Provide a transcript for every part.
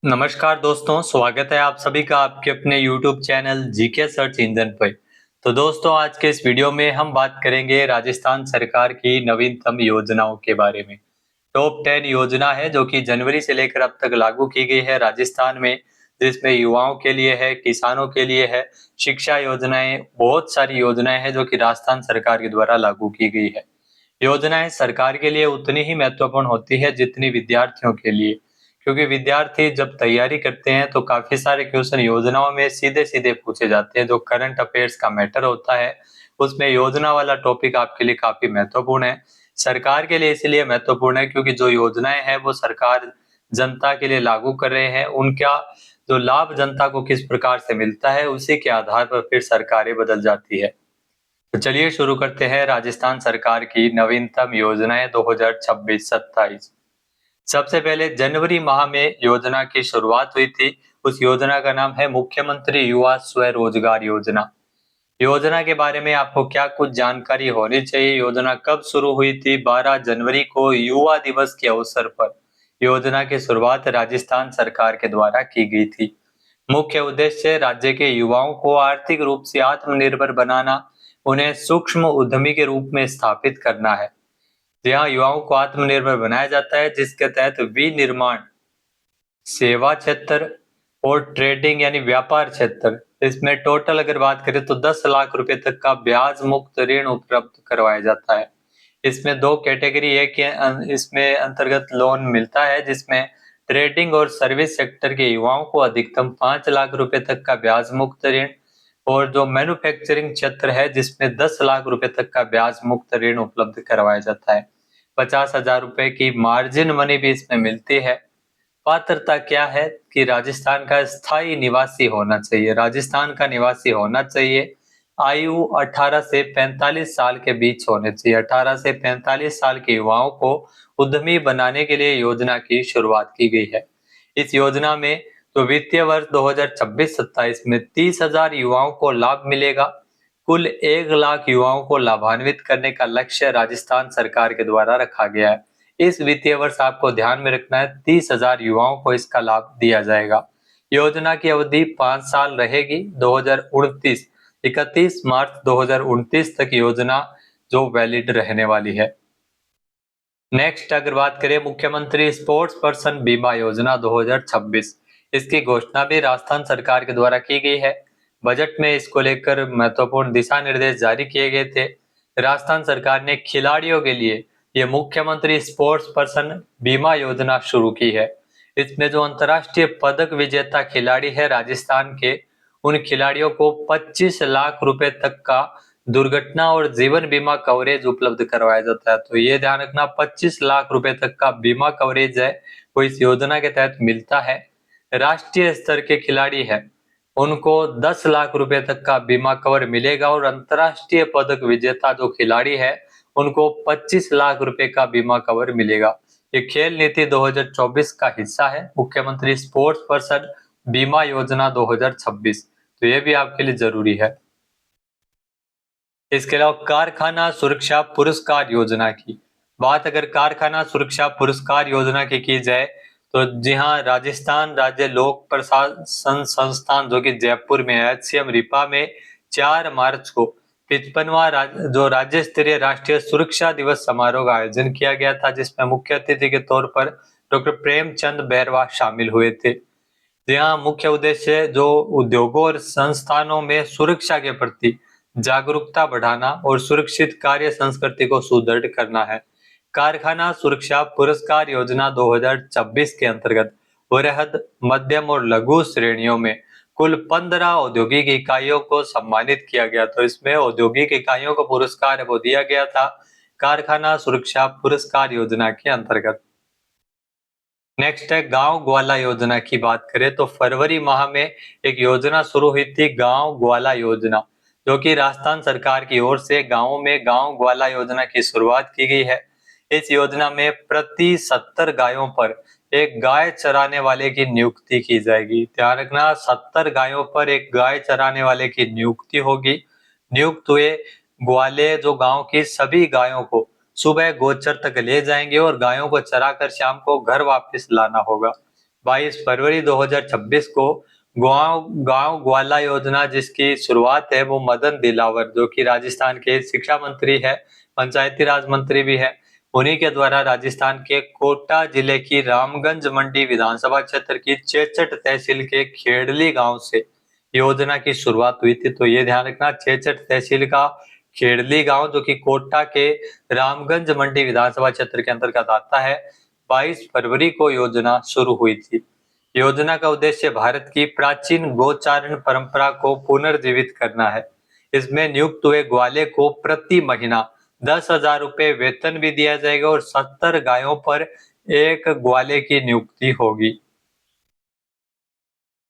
नमस्कार दोस्तों, स्वागत है आप सभी का आपके अपने YouTube channel GK search engine पर। तो दोस्तों, आज के इस वीडियो में हम बात करेंगे राजस्थान सरकार की नवीनतम योजनाओं के बारे में। टॉप 10 योजना है जो कि जनवरी से लेकर अब तक लागू की गई है राजस्थान में, जिसमें युवाओं के लिए है, किसानों के लिए है, शिक्षा योजनाएं, बहुत सारी योजनाएं हैं जो कि राजस्थान सरकार के द्वारा लागू की गई है। योजनाएं सरकार के लिए उतनी ही महत्वपूर्ण होती है जितनी विद्यार्थियों के लिए, क्योंकि विद्यार्थी जब तैयारी करते हैं तो काफी सारे क्वेश्चन योजनाओं में सीधे सीधे पूछे जाते हैं। जो करंट अफेयर्स का मैटर होता है उसमें योजना वाला टॉपिक आपके लिए काफी महत्वपूर्ण है। सरकार के लिए इसलिए महत्वपूर्ण है क्योंकि जो योजनाएं हैं वो सरकार जनता के लिए लागू कर रहे हैं, उनका जो लाभ जनता को किस प्रकार से मिलता है उसी के आधार पर फिर सरकारें बदल जाती है। तो चलिए शुरू करते हैं राजस्थान सरकार की नवीनतम योजनाएं 2026-27। सबसे पहले जनवरी माह में योजना की शुरुआत हुई थी। उस योजना का नाम है मुख्यमंत्री युवा स्वरोजगार योजना। योजना के बारे में आपको क्या कुछ जानकारी होनी चाहिए? योजना कब शुरू हुई थी? 12 जनवरी को युवा दिवस के अवसर पर योजना की शुरुआत राजस्थान सरकार के द्वारा की गई थी। मुख्य उद्देश्य राज्य के युवाओं को आर्थिक रूप से आत्मनिर्भर बनाना, उन्हें सूक्ष्म उद्यमी के रूप में स्थापित करना है। जहाँ युवाओं को आत्मनिर्भर बनाया जाता है, जिसके तहत विनिर्माण, सेवा क्षेत्र और ट्रेडिंग यानी व्यापार क्षेत्र, इसमें टोटल अगर बात करें तो 10 लाख रुपए तक का ब्याज मुक्त ऋण उपलब्ध करवाया जाता है। इसमें दो कैटेगरी है कि इसमें अंतर्गत लोन मिलता है, जिसमें ट्रेडिंग और सर्विस सेक्टर के युवाओं को अधिकतम 5 लाख रुपए तक का ब्याज मुक्त ऋण, और जो मैन्युफैक्चरिंग क्षेत्र है जिसमें 10 लाख रुपए तक का ब्याज मुक्त ऋण उपलब्ध करवाया जाता है। 50,000 रुपए की मार्जिन मनी भी इसमें मिलती है। पात्रता क्या है कि राजस्थान का स्थायी निवासी होना चाहिए, राजस्थान का निवासी होना चाहिए। आयु 18 से 45 साल के बीच होने चाहिए। 18 से 45 साल के युवाओं को उद्यमी बनाने के लिए योजना की शुरुआत की गई है। इस योजना में तो वित्तीय वर्ष 2026-27 में 30,000 युवाओं को लाभ मिलेगा। कुल 1 लाख युवाओं को लाभान्वित करने का लक्ष्य राजस्थान सरकार के द्वारा रखा गया है। इस वित्तीय वर्ष आपको ध्यान में रखना है, 30,000 युवाओं को इसका लाभ दिया जाएगा। योजना की अवधि 5 साल रहेगी। 2029 31 मार्च 2029 तक योजना जो वैलिड रहने वाली है। नेक्स्ट अगर बात करें मुख्यमंत्री स्पोर्ट्स पर्सन बीमा योजना 2026, इसकी घोषणा भी राजस्थान सरकार के द्वारा की गई है। बजट में इसको लेकर महत्वपूर्ण दिशा निर्देश जारी किए गए थे। राजस्थान सरकार ने खिलाड़ियों के लिए ये मुख्यमंत्री स्पोर्ट्स पर्सन बीमा योजना शुरू की है। इसमें जो अंतर्राष्ट्रीय पदक विजेता खिलाड़ी है राजस्थान के, उन खिलाड़ियों को 25 लाख रुपए तक का दुर्घटना और जीवन बीमा कवरेज उपलब्ध करवाया जाता है। तो ये ध्यान रखना, 25 लाख रुपए तक का बीमा कवरेज है वो इस योजना के तहत मिलता है। राष्ट्रीय स्तर के खिलाड़ी है उनको 10 लाख रुपए तक का बीमा कवर मिलेगा, और अंतर्राष्ट्रीय पदक विजेता जो खिलाड़ी है उनको 25 लाख रुपए का बीमा कवर मिलेगा। ये खेल नीति 2024 का हिस्सा है, मुख्यमंत्री स्पोर्ट्स पर्सन बीमा योजना 2026। तो ये भी आपके लिए जरूरी है। इसके अलावा कारखाना सुरक्षा पुरस्कार योजना की बात अगर कारखाना सुरक्षा पुरस्कार योजना की जाए तो जी हाँ, राजस्थान राज्य लोक प्रशासन संस्थान जो कि जयपुर में है, एचसीएम रिपा में 4 मार्च को 55वां जो राज्य स्तरीय राष्ट्रीय सुरक्षा दिवस समारोह का आयोजन किया गया था, जिसमें मुख्य अतिथि के तौर पर डॉक्टर प्रेमचंद बैरवा शामिल हुए थे। यहाँ मुख्य उद्देश्य जो उद्योगों और संस्थानों में सुरक्षा के प्रति जागरूकता बढ़ाना और सुरक्षित कार्य संस्कृति को सुदृढ़ करना है। कारखाना सुरक्षा पुरस्कार योजना 2026 के अंतर्गत वृहद, मध्यम और लघु श्रेणियों में कुल 15 औद्योगिक इकाइयों को सम्मानित किया गया। तो इसमें औद्योगिक इकाइयों को पुरस्कार वो दिया गया था कारखाना सुरक्षा पुरस्कार योजना के अंतर्गत। नेक्स्ट है गांव ग्वाला योजना की बात करें तो फरवरी माह में एक योजना शुरू हुई थी, गांव ग्वाला योजना, जो कि राजस्थान सरकार की ओर से गांवों में गांव ग्वाला योजना की शुरुआत की गई है। इस योजना में प्रति 70 गायों पर एक गाय चराने वाले की नियुक्ति की जाएगी। ध्यान रखना, 70 गायों पर एक गाय चराने वाले की नियुक्ति होगी। नियुक्त हुए ग्वाले जो गांव की सभी गायों को सुबह गोचर तक ले जाएंगे और गायों को चराकर शाम को घर वापस लाना होगा। 22 फरवरी 2026 को गांव गांव ग्वाला योजना जिसकी शुरुआत है वो मदन दिलावर जो कि राजस्थान के शिक्षा मंत्री है, पंचायती राज मंत्री भी है, उन्हीं के द्वारा राजस्थान के कोटा जिले की रामगंज मंडी विधानसभा क्षेत्र की चेचट तहसील के खेड़ली गांव से योजना की शुरुआत हुई थी। तो ये ध्यान रखना, चेचट तहसील का खेड़ली गांव जो कि कोटा के रामगंज मंडी विधानसभा क्षेत्र के अंतर्गत आता है, 22 फरवरी को योजना शुरू हुई थी। योजना का उद्देश्य भारत की प्राचीन गोचारण परंपरा को पुनर्जीवित करना है। इसमें नियुक्त हुए ग्वाले को प्रति महीना 10,000 रुपए वेतन भी दिया जाएगा और 70 गायों पर एक ग्वाले की नियुक्ति होगी।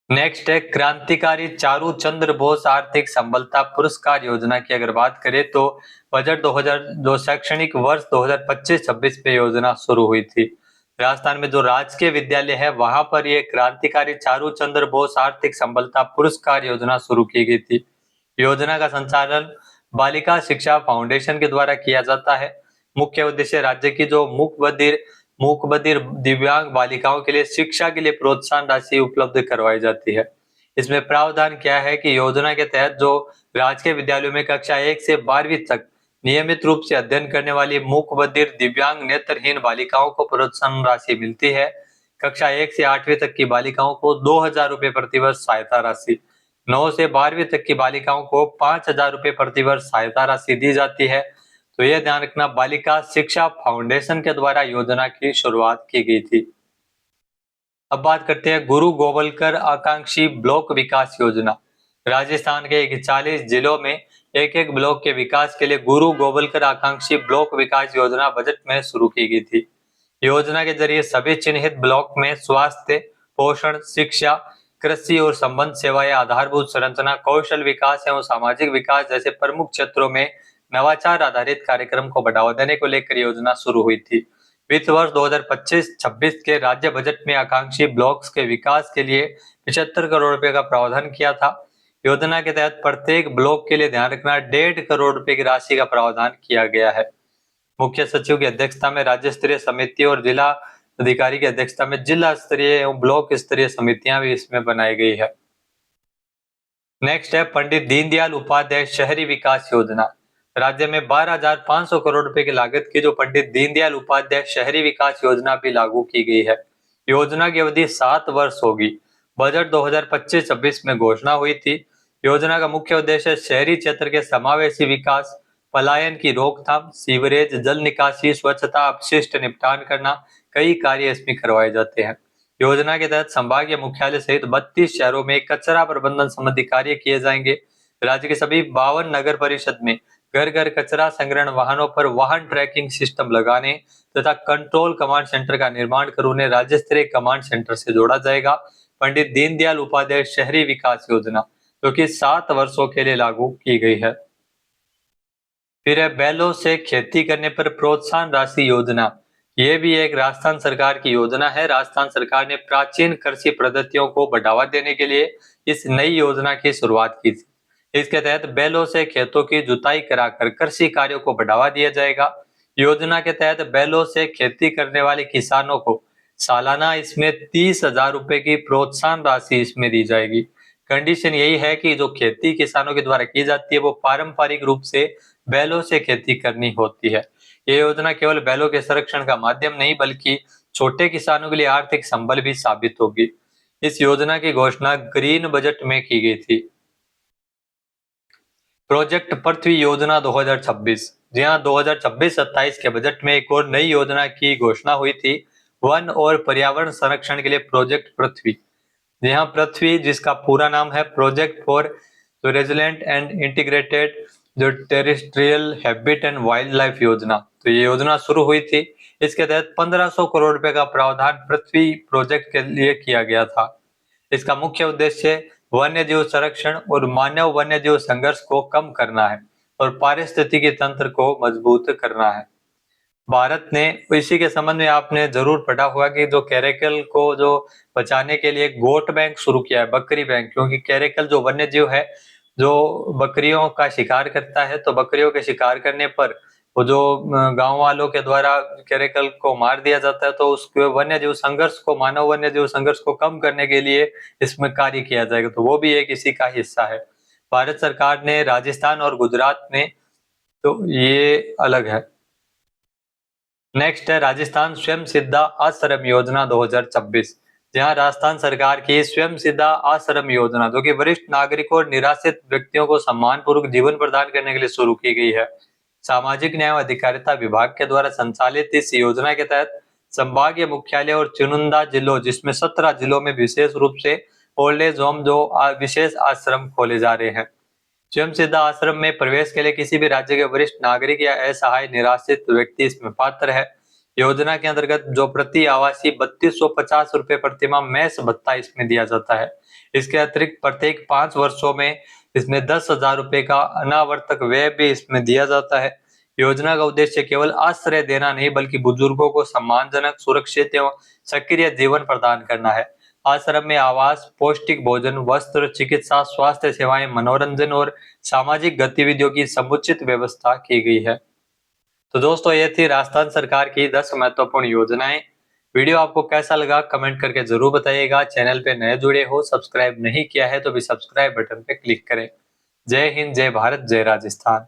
नेक्स्ट है क्रांतिकारी चारू चंद्र बोस आर्थिक संबलता पुरस्कार योजना की अगर बात करें तो बजट 2002 शैक्षणिक वर्ष 2025-26 में योजना शुरू हुई थी। राजस्थान में जो राजकीय विद्यालय है वहां पर ये क्रांतिकारी चारू चंद्र बोस आर्थिक संबलता पुरस्कार योजना शुरू की गई थी। योजना का संचालन बालिका शिक्षा फाउंडेशन के द्वारा किया जाता है। मुख्य उद्देश्य राज्य की जो मूक बधिर दिव्यांग बालिकाओं के लिए शिक्षा के लिए प्रोत्साहन राशि उपलब्ध करवाई जाती है। इसमें प्रावधान क्या है कि योजना के तहत जो राजकीय विद्यालयों में कक्षा 1 से 12वीं तक नियमित रूप से अध्ययन करने वाली मूक बधिर दिव्यांग नेत्रहीन बालिकाओं को प्रोत्साहन राशि मिलती है। कक्षा 1 से 8वीं तक की बालिकाओं को 2,000 रुपए प्रतिवर्ष सहायता राशि, 9 से 12वीं तक की बालिकाओं को 5,000 रुपए प्रतिवर्ष सहायता राशि दी जाती है। तो यह ध्यान रखना, बालिका शिक्षा फाउंडेशन के द्वारा योजना की शुरुआत की गई थी। अब बात करते हैं गुरु गोवलकर आकांक्षी ब्लॉक विकास योजना। राजस्थान के 41 जिलों में एक एक ब्लॉक के विकास के लिए गुरु गोवलकर आकांक्षी ब्लॉक विकास योजना बजट में शुरू की गई थी। योजना के जरिए सभी चिन्हित ब्लॉक में स्वास्थ्य, पोषण, शिक्षा, कृषि और संबंध सेवाएं, आधारभूत संरचना, कौशल विकास एवं सामाजिक विकास जैसे प्रमुख क्षेत्रों में नवाचार आधारित कार्यक्रम को बढ़ावा देने को लेकर योजना शुरू हुई थी। वित्त वर्ष 2025-26 के राज्य बजट में आकांक्षी ब्लॉक्स के विकास के लिए 75 करोड़ रुपए का प्रावधान किया था। योजना के तहत प्रत्येक ब्लॉक के लिए ध्यान रखना 1.5 करोड़ रुपए की राशि का प्रावधान किया गया है। मुख्य सचिव की अध्यक्षता में राज्य स्तरीय समिति और जिला अधिकारी की अध्यक्षता में जिला स्तरीय एवं ब्लॉक स्तरीय समितियां भी इसमें बनाई गई है। नेक्स्ट है पंडित दीनदयाल उपाध्याय शहरी विकास योजना। राज्य में 12,500 करोड़ रुपए की लागत की जो पंडित दीनदयाल उपाध्याय शहरी विकास योजना भी लागू की गई है। योजना की अवधि 7 वर्ष होगी। बजट 2025-26 में घोषणा हुई थी। योजना का मुख्य उद्देश्य शहरी क्षेत्र के समावेशी विकास, पलायन की रोकथाम, सीवरेज, जल निकासी, स्वच्छता, अपशिष्ट निपटान करना, कई कार्य इसमें करवाए जाते हैं। योजना के तहत संभागीय मुख्यालय सहित 32 शहरों में कचरा प्रबंधन संबंधी कार्य किए जाएंगे। राज्य के सभी 52 नगर परिषद में घर घर कचरा संग्रहण वाहनों पर वाहन ट्रैकिंग सिस्टम लगाने तथा कंट्रोल कमांड सेंटर का निर्माण कर उन्हें राज्य स्तरीय कमांड सेंटर से जोड़ा जाएगा। पंडित दीनदयाल उपाध्याय शहरी विकास योजना जो कि 7 वर्षों के लिए लागू की गई है। फिर है बैलों से खेती करने पर प्रोत्साहन राशि योजना। ये भी एक राजस्थान सरकार की योजना है। राजस्थान सरकार ने प्राचीन कृषि पद्धतियों को बढ़ावा देने के लिए इस नई योजना की शुरुआत की थी। इसके तहत बैलों से खेतों की जुताई कराकर कृषि कार्यों को बढ़ावा दिया जाएगा। योजना के तहत बैलों से खेती करने वाले किसानों को सालाना इसमें 30,000 रुपए की प्रोत्साहन राशि इसमें दी जाएगी। कंडीशन यही है कि जो खेती किसानों के द्वारा की जाती है वो पारंपरिक रूप से बैलों से खेती करनी होती है। ये योजना केवल बैलों के संरक्षण का माध्यम नहीं बल्कि छोटे किसानों के लिए आर्थिक संबल भी साबित होगी। इस योजना की घोषणा ग्रीन बजट में की गई थी। प्रोजेक्ट पृथ्वी योजना 2026। जी हाँ, 2026-27 के बजट में एक और नई योजना की घोषणा हुई थी, वन और पर्यावरण संरक्षण के लिए प्रोजेक्ट पृथ्वी। जी हाँ, पृथ्वी जिसका पूरा नाम है project for resilient and integrated जो terrestrial habit and wild life योजना। तो ये योजना शुरू हुई थी। इसके तहत 1500 करोड़ रुपए का प्रावधान पृथ्वी प्रोजेक्ट के लिए किया गया था। इसका मुख्य उद्देश्य वन्यजीव संरक्षण और मानव वन्यजीव संघर्ष को कम करना है और पारिस्थितिकी तंत्र को मजबूत करना है। भारत ने इसी के संबंध में आपने जरूर पढ़ा होगा कि जो कैरेकल को जो बचाने के लिए गोट बैंक शुरू किया है, बकरी बैंक, क्योंकि कैरेकल जो वन्यजीव है जो बकरियों का शिकार करता है, तो बकरियों के शिकार करने पर वो जो गांव वालों के द्वारा कैरेकल को मार दिया जाता है, तो उसके वन्यजीव संघर्ष को, मानव वन्यजीव संघर्ष को कम करने के लिए इसमें कार्य किया जाएगा, तो वो भी एक इसी का हिस्सा है। भारत सरकार ने राजस्थान और गुजरात में, तो ये अलग है। नेक्स्ट है राजस्थान स्वयं सिद्धा आश्रम योजना 2026। जहां राजस्थान सरकार की स्वयं सिद्धा आश्रम योजना, जो कि वरिष्ठ नागरिकों और निराश्रित व्यक्तियों को सम्मानपूर्वक जीवन प्रदान करने के लिए शुरू की गई है। सामाजिक न्याय और अधिकारिता विभाग के द्वारा संचालित इस योजना के तहत संभागीय मुख्यालय और चुनिंदा जिलों, जिसमें 17 जिलों में विशेष रूप से ओल्ड एज होम, जो विशेष आश्रम खोले जा रहे हैं। स्वयं सिद्धा आश्रम में प्रवेश के लिए किसी भी राज्य के वरिष्ठ नागरिक या असहाय निराश्रित व्यक्ति इसमें पात्र है। योजना के अंतर्गत जो प्रति आवासी 3250 रुपए प्रतिमाह मैस भत्ता इसमें दिया जाता है। इसके अतिरिक्त प्रत्येक 5 वर्षों में इसमें 10,000 रुपए का अनावर्तक व्यय भी इसमें दिया जाता है। योजना का उद्देश्य केवल आश्रय देना नहीं, बल्कि बुजुर्गों को सम्मानजनक, सुरक्षित एवं सक्रिय जीवन प्रदान करना है। आश्रम में आवास, पौष्टिक भोजन, वस्त्र, चिकित्सा, स्वास्थ्य सेवाएं, मनोरंजन और सामाजिक गतिविधियों की समुचित व्यवस्था की गई है। तो दोस्तों, ये थी राजस्थान सरकार की 10 महत्वपूर्ण योजनाएं। वीडियो आपको कैसा लगा कमेंट करके जरूर बताइएगा। चैनल पे नए जुड़े हो, सब्सक्राइब नहीं किया है तो भी सब्सक्राइब बटन पे क्लिक करें। जय हिंद, जय भारत, जय राजस्थान।